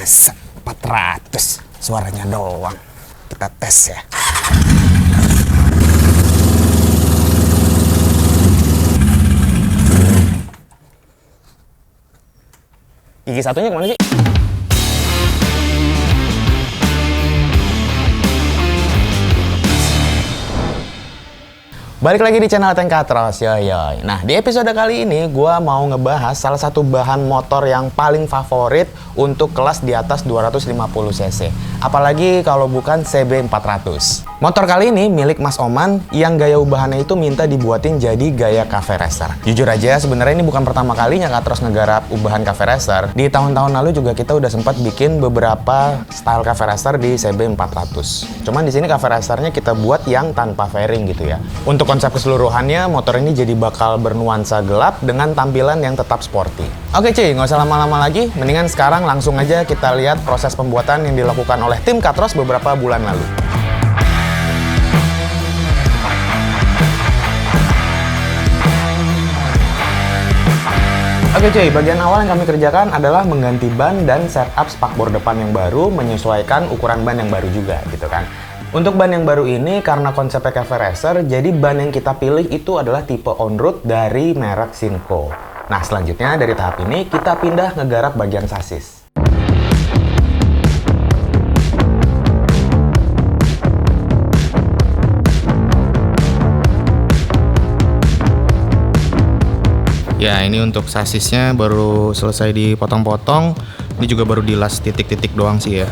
Masa 400 suaranya doang. Kita tes ya. Gigi satunya kemana sih? Balik lagi di channel Tank Katros, yoy. Nah, di episode kali ini gua mau ngebahas salah satu bahan motor yang paling favorit untuk kelas di atas 250 cc. Apalagi kalau bukan CB400. Motor kali ini milik Mas Oman yang gaya ubahannya itu minta dibuatin jadi gaya cafe racer. Jujur aja, sebenarnya ini bukan pertama kalinya Katros ngegarap ubahan cafe racer. Di tahun-tahun lalu juga kita udah sempat bikin beberapa style cafe racer di CB400. Cuman di sini cafe racernya kita buat yang tanpa fairing gitu ya. Untuk konsep keseluruhannya, motor ini jadi bakal bernuansa gelap dengan tampilan yang tetap sporty. Oke cuy, nggak usah lama-lama lagi, mendingan sekarang langsung aja kita lihat proses pembuatan yang dilakukan oleh tim Katros beberapa bulan lalu. Oke cuy, bagian awal yang kami kerjakan adalah mengganti ban dan setup spakbor depan yang baru menyesuaikan ukuran ban yang baru juga gitu kan. Untuk ban yang baru ini karena konsepnya cafe racer, jadi ban yang kita pilih itu adalah tipe on-road dari merek Sinco. Nah selanjutnya dari tahap ini kita pindah ngegarap bagian sasis. Ya ini untuk sasisnya baru selesai dipotong-potong, ini juga baru dilas titik-titik doang sih ya.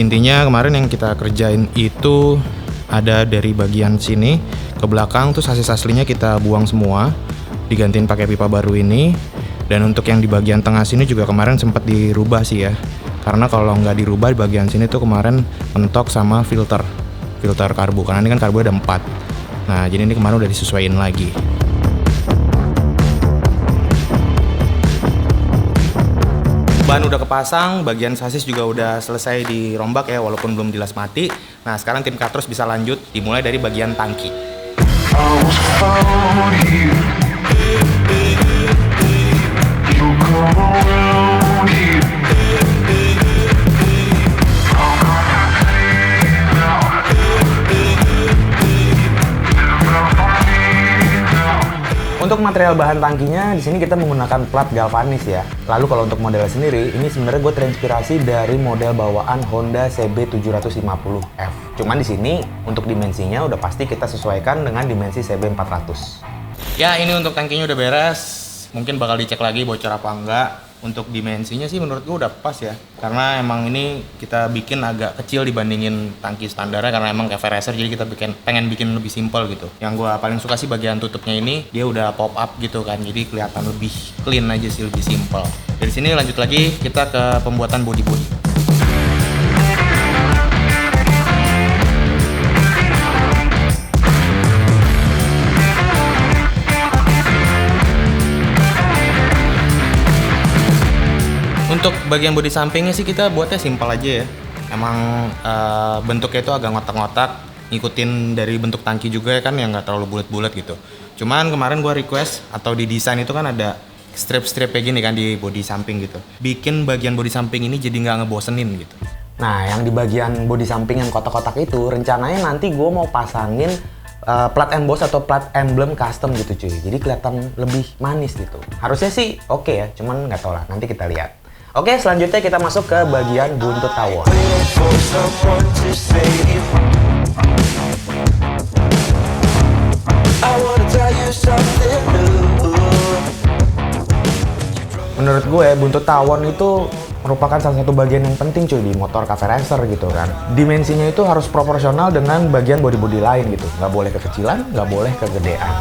Intinya kemarin yang kita kerjain itu ada dari bagian sini ke belakang tuh sasis aslinya kita buang semua, digantiin pakai pipa baru ini. Dan untuk yang di bagian tengah sini juga kemarin sempat dirubah sih ya, karena kalau nggak dirubah di bagian sini tuh kemarin mentok sama filter karbu, karena ini kan karbu ada 4. Nah jadi ini kemarin udah disesuaiin lagi. Ban udah kepasang, bagian sasis juga udah selesai dirombak ya, walaupun belum dilas mati. Nah sekarang tim Katros bisa lanjut, dimulai dari bagian tangki. Untuk material bahan tangkinya, di sini kita menggunakan plat galvanis ya. Lalu kalau untuk model sendiri, ini sebenarnya gue terinspirasi dari model bawaan Honda CB750F. Cuman di sini untuk dimensinya udah pasti kita sesuaikan dengan dimensi CB400. Ya ini untuk tangkinya udah beres. Mungkin bakal dicek lagi bocor apa enggak. Untuk dimensinya sih menurut gue udah pas ya, karena emang ini kita bikin agak kecil dibandingin tangki standarnya, karena emang cafe racer jadi kita pengen bikin lebih simpel gitu. Yang gue paling suka sih bagian tutupnya ini, dia udah pop up gitu kan, jadi kelihatan lebih clean aja sih, lebih simpel. Dari sini lanjut lagi kita ke pembuatan body. Untuk bagian bodi sampingnya sih kita buatnya simpel aja ya. Emang bentuknya itu agak ngotak-ngotak, ngikutin dari bentuk tangki juga ya kan, yang nggak terlalu bulat-bulat gitu. Cuman kemarin gua request atau di desain itu kan ada strip-strip kayak gini kan di bodi samping gitu. Bikin bagian bodi samping ini jadi nggak ngebosenin gitu. Nah yang di bagian bodi samping yang kotak-kotak itu rencananya nanti gua mau pasangin plat emboss atau plat emblem custom gitu cuy. Jadi kelihatan lebih manis gitu. Harusnya sih oke ya, cuman nggak tahu lah, nanti kita lihat. Oke, selanjutnya kita masuk ke bagian buntut tawon. Menurut gue, buntut tawon itu merupakan salah satu bagian yang penting cuy di motor cafe racer gitu kan. Dimensinya itu harus proporsional dengan bagian bodi-bodi lain gitu. Nggak boleh kekecilan, nggak boleh kegedean.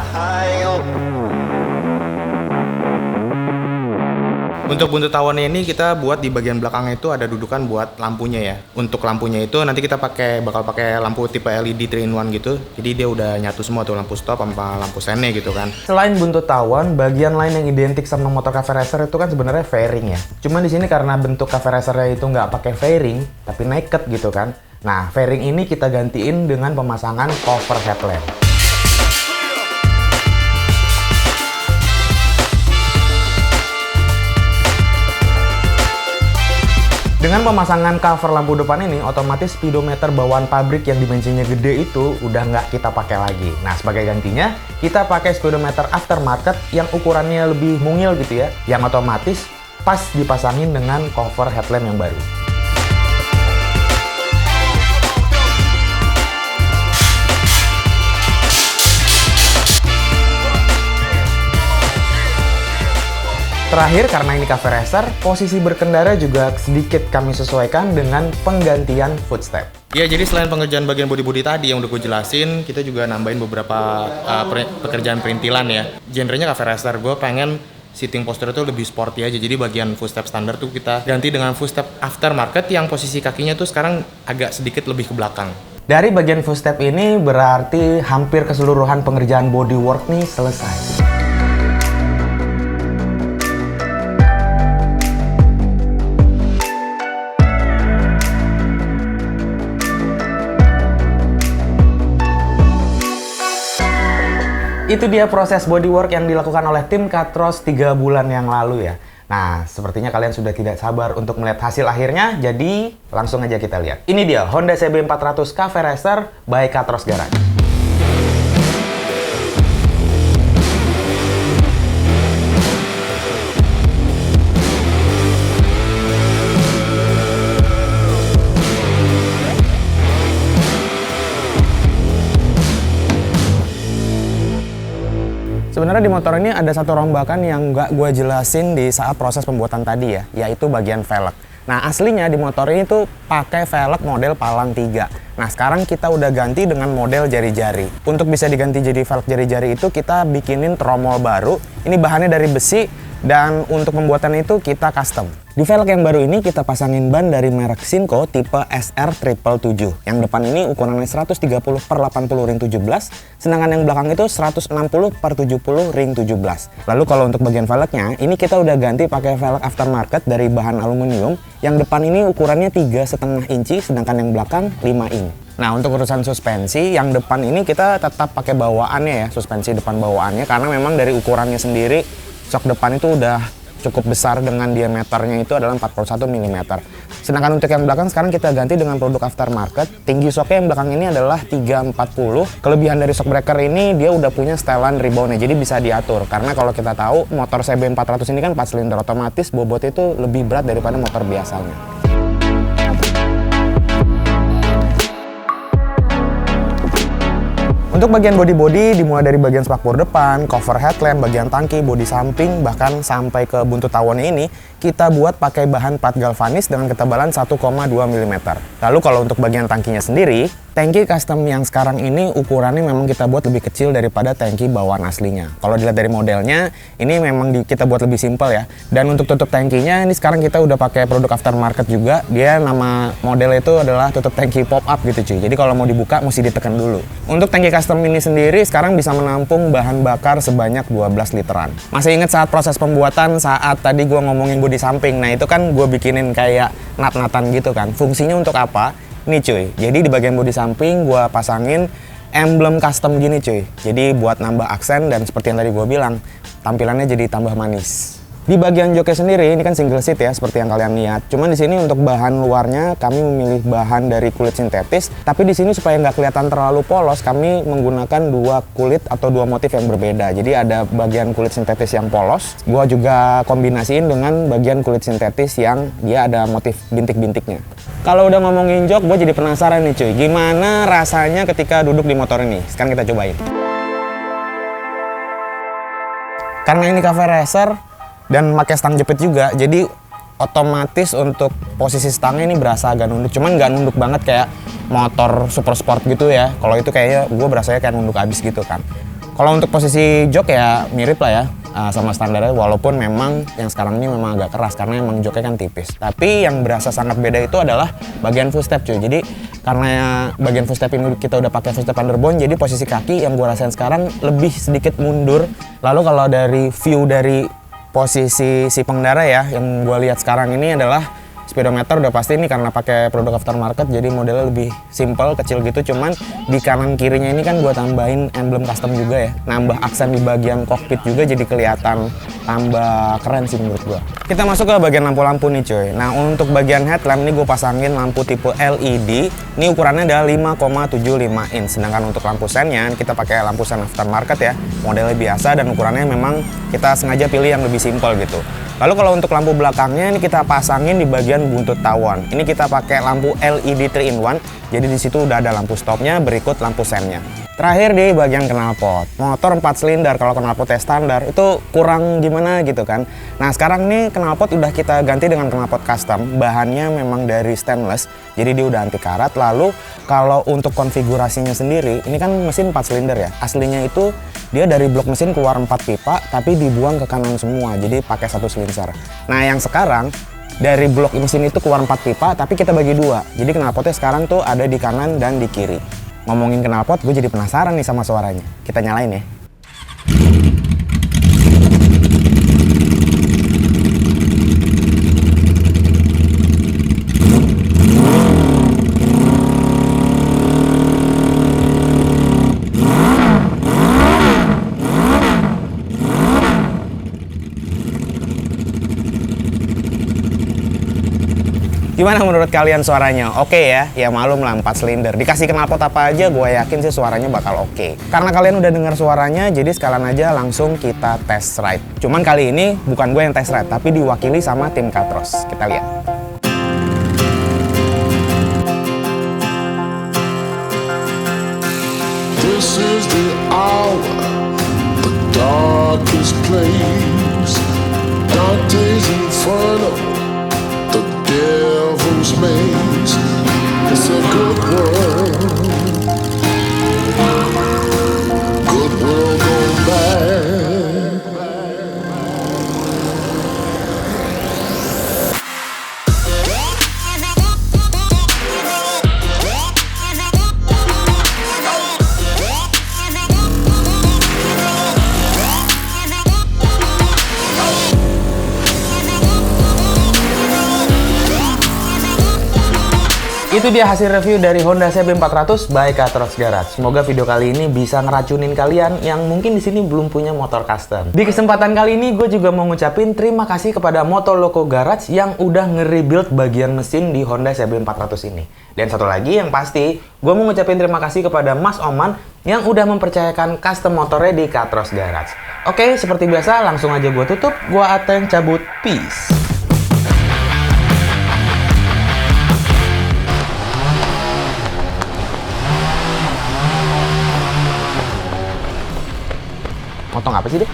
Untuk buntut tawonnya ini kita buat di bagian belakangnya itu ada dudukan buat lampunya ya. Untuk lampunya itu nanti kita bakal pakai lampu tipe LED 3-in-1 gitu. Jadi dia udah nyatu semua tuh, lampu stop sama lampu senne gitu kan. Selain buntut tawon, bagian lain yang identik sama motor cafe racer itu kan sebenarnya fairing ya. Cuman di sini karena bentuk cafe racernya itu nggak pakai fairing, tapi naked gitu kan. Nah, fairing ini kita gantiin dengan pemasangan cover headlamp. Dengan pemasangan cover lampu depan ini, otomatis speedometer bawaan pabrik yang dimensinya gede itu udah nggak kita pakai lagi. Nah, sebagai gantinya, kita pakai speedometer aftermarket yang ukurannya lebih mungil gitu ya, yang otomatis pas dipasangin dengan cover headlamp yang baru. Terakhir, karena ini cafe racer, posisi berkendara juga sedikit kami sesuaikan dengan penggantian footstep. Ya, jadi selain pengerjaan bagian bodi-bodi tadi yang udah gue jelasin, kita juga nambahin beberapa pekerjaan perintilan ya. Genrenya cafe racer, gue pengen seating posture itu lebih sporty aja. Jadi bagian footstep standar tuh kita ganti dengan footstep aftermarket yang posisi kakinya tuh sekarang agak sedikit lebih ke belakang. Dari bagian footstep ini berarti hampir keseluruhan pengerjaan bodywork nih selesai. Itu dia proses bodywork yang dilakukan oleh tim Katros 3 bulan yang lalu ya. Nah, sepertinya kalian sudah tidak sabar untuk melihat hasil akhirnya, jadi langsung aja kita lihat. Ini dia Honda CB400 Cafe Racer by Katros Garage. Sebenarnya di motor ini ada satu rombakan yang nggak gue jelasin di saat proses pembuatan tadi ya, yaitu bagian velg. Nah, aslinya di motor ini tuh pakai velg model palang 3. Nah, sekarang kita udah ganti dengan model jari-jari. Untuk bisa diganti jadi velg jari-jari itu kita bikinin tromol baru. Ini bahannya dari besi dan untuk pembuatan itu kita custom. Di velg yang baru ini kita pasangin ban dari merek Sinco tipe SR777. Yang depan ini ukurannya 130/80 ring 17, sedangkan yang belakang itu 160/70 ring 17. Lalu kalau untuk bagian velgnya, ini kita udah ganti pakai velg aftermarket dari bahan aluminium. Yang depan ini ukurannya 3,5 inci, sedangkan yang belakang 5 inch. Nah, untuk urusan suspensi, yang depan ini kita tetap pakai bawaannya ya, suspensi depan bawaannya, karena memang dari ukurannya sendiri, sok depan itu udah cukup besar dengan diameternya itu adalah 41 mm. Sedangkan untuk yang belakang sekarang kita ganti dengan produk aftermarket. Tinggi shocknya yang belakang ini adalah 340. Kelebihan dari shock breaker ini dia udah punya setelan reboundnya, jadi bisa diatur. Karena kalau kita tahu motor CB400 ini kan 4 silinder otomatis, bobotnya itu lebih berat daripada motor biasanya. Untuk bagian bodi-bodi dimulai dari bagian spakbor depan, cover headlamp, bagian tangki, bodi samping, bahkan sampai ke buntut tawonnya ini kita buat pakai bahan plat galvanis dengan ketebalan 1,2 mm. Lalu kalau untuk bagian tangkinya sendiri, tangki custom yang sekarang ini ukurannya memang kita buat lebih kecil daripada tangki bawaan aslinya. Kalau dilihat dari modelnya, ini memang kita buat lebih simpel ya. Dan untuk tutup tangkinya, ini sekarang kita udah pakai produk aftermarket juga. Dia nama model itu adalah tutup tangki pop up gitu cuy. Jadi kalau mau dibuka, mesti ditekan dulu. Untuk tangki custom ini sendiri sekarang bisa menampung bahan bakar sebanyak 12 literan. Masih ingat saat proses pembuatan, saat tadi gue ngomongin bodi samping, nah itu kan gue bikinin kayak nat-natan gitu kan. Fungsinya untuk apa? Nih cuy, jadi di bagian bodi samping gue pasangin emblem custom gini cuy. Jadi buat nambah aksen dan seperti yang tadi gue bilang, tampilannya jadi tambah manis. Di bagian joknya sendiri, ini kan single seat ya, seperti yang kalian lihat. Cuman di sini untuk bahan luarnya, kami memilih bahan dari kulit sintetis. Tapi di sini supaya nggak kelihatan terlalu polos, kami menggunakan dua kulit atau dua motif yang berbeda. Jadi ada bagian kulit sintetis yang polos. Gua juga kombinasiin dengan bagian kulit sintetis yang dia ada motif bintik-bintiknya. Kalau udah ngomongin jok, gue jadi penasaran nih cuy. Gimana rasanya ketika duduk di motor ini? Sekarang kita cobain. Karena ini cafe racer, dan pakai stang jepit juga, jadi otomatis untuk posisi stangnya ini berasa agak nunduk, cuman nggak nunduk banget kayak motor super sport gitu ya. Kalau itu kayaknya gue berasanya kayak nunduk abis gitu kan. Kalau untuk posisi jok ya mirip lah ya sama standarnya, walaupun memang yang sekarang ini memang agak keras karena emang joknya kan tipis. Tapi yang berasa sangat beda itu adalah bagian footstep cuy. Jadi karena bagian footstep ini kita udah pakai footstep underbone, jadi posisi kaki yang gue rasain sekarang lebih sedikit mundur. Lalu kalau dari view dari posisi si pengendara ya, yang gue lihat sekarang ini adalah speedometer udah pasti ini karena pakai produk aftermarket, jadi modelnya lebih simple, kecil gitu. Cuman di kanan kirinya ini kan gue tambahin emblem custom juga ya, nambah aksen di bagian cockpit juga, jadi kelihatan tambah keren sih menurut gue. Kita masuk ke bagian lampu-lampu nih cuy. Nah untuk bagian headlamp ini gue pasangin lampu tipe LED. Ini ukurannya adalah 5,75 inch. Sedangkan untuk lampu sennya kita pakai lampu sen aftermarket ya. Modelnya biasa dan ukurannya memang kita sengaja pilih yang lebih simpel gitu. Lalu kalau untuk lampu belakangnya ini kita pasangin di bagian buntut tawon. Ini kita pakai lampu LED 3-in-1. Jadi di situ udah ada lampu stopnya berikut lampu sennya. Terakhir di bagian knalpot. Motor 4 silinder, kalau knalpotnya standar itu kurang gimana gitu kan. Nah sekarang nih knalpot udah kita ganti dengan knalpot custom. Bahannya memang dari stainless, jadi dia udah anti karat. Lalu kalau untuk konfigurasinya sendiri, ini kan mesin 4 silinder ya. Aslinya itu dia dari blok mesin keluar 4 pipa, tapi dibuang ke kanan semua, jadi pakai 1 silinser. Nah yang sekarang dari blok mesin itu keluar 4 pipa, tapi kita bagi 2. Jadi knalpotnya sekarang tuh ada di kanan dan di kiri. Ngomongin knalpot, gue jadi penasaran nih sama suaranya. Kita nyalain ya. Gimana menurut kalian suaranya? Oke ya? Ya malum lah 4 silinder. Dikasih knalpot apa aja gue yakin sih suaranya bakal oke. Karena kalian udah dengar suaranya, jadi sekalian aja langsung kita test ride. Cuman kali ini bukan gue yang test ride, tapi diwakili sama tim Katros. Kita lihat. This is the hour, the darkest place. Dante's Inferno, the devil's maze. It's a good world gone bad. Itu dia hasil review dari Honda CB400 by Katros Garage. Semoga video kali ini bisa ngeracunin kalian yang mungkin di sini belum punya motor custom. Di kesempatan kali ini gue juga mau ngucapin terima kasih kepada Motoloko Garage yang udah nge-rebuild bagian mesin di Honda CB400 ini. Dan satu lagi yang pasti, gue mau ngucapin terima kasih kepada Mas Oman yang udah mempercayakan custom motornya di Katros Garage. Oke, seperti biasa langsung aja gue tutup. Gue Ateng cabut. Peace. Motong apa sih deh?